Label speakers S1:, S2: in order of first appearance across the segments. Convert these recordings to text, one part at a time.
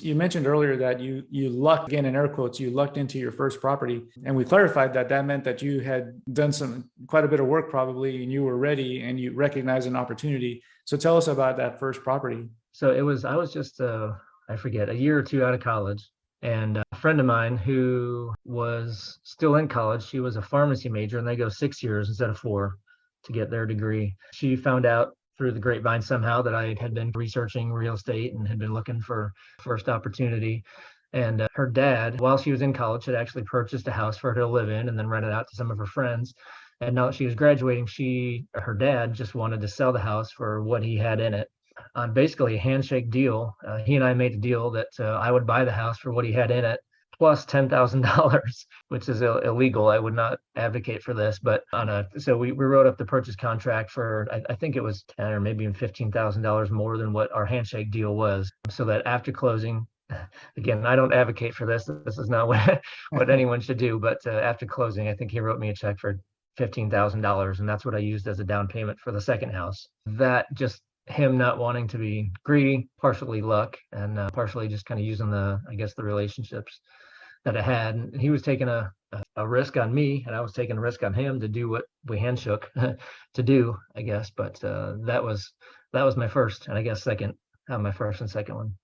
S1: You mentioned earlier that you lucked, again in air quotes, you lucked into your first property, and we clarified that that meant that you had done quite a bit of work probably, and you were ready and you recognized an opportunity. So tell us about that first property.
S2: So I was just, I forget, a year or two out of college. And a friend of mine who was still in college, she was a pharmacy major, and they go 6 years instead of four to get their degree. She found out through the grapevine somehow that I had been researching real estate and had been looking for first opportunity. And her dad, while she was in college, had actually purchased a house for her to live in and then rent it out to some of her friends. And now that she was graduating, her dad just wanted to sell the house for what he had in it on basically a handshake deal. He and I made a deal that I would buy the house for what he had in it, plus $10,000, which is illegal. I would not advocate for this, but so we wrote up the purchase contract for, I think it was 10 or maybe even $15,000 more than what our handshake deal was. So that after closing, again, I don't advocate for this. This is not what anyone should do. But after closing, I think he wrote me a check for $15,000, and that's what I used as a down payment for the second house. That just him not wanting to be greedy, partially luck, and partially just kind of using I guess the relationships that I had. And he was taking a risk on me, and I was taking a risk on him to do what we handshook to do, I guess. But that was my first, and I guess second, my first and second one.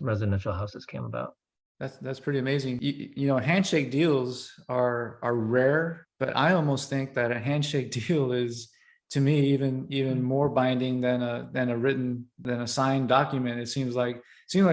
S2: Residential houses came about.
S1: That's pretty amazing. Handshake deals are rare, but I almost think that a handshake deal is, to me, even more binding than a signed document. It seems like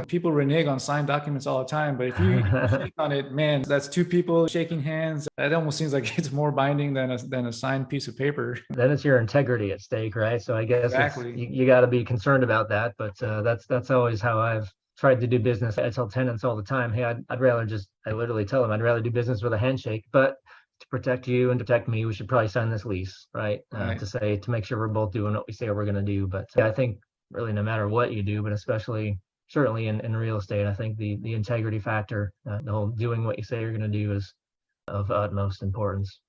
S1: people renege on signed documents all the time, but if you shake on it, man, that's two people shaking hands. It almost seems like it's more binding than a signed piece of paper.
S2: Then it's your integrity at stake, right? So I guess
S1: exactly.
S2: You got to be concerned about that. But that's always how I've tried to do business. I tell tenants all the time, hey, I'd rather I literally tell them I'd rather do business with a handshake, but to protect you and to protect me, we should probably sign this lease, right?
S1: Right.
S2: To make sure we're both doing what we say we're going to do. But I think really no matter what you do, but certainly in real estate, I think the integrity factor, the whole doing what you say you're going to do is of utmost importance.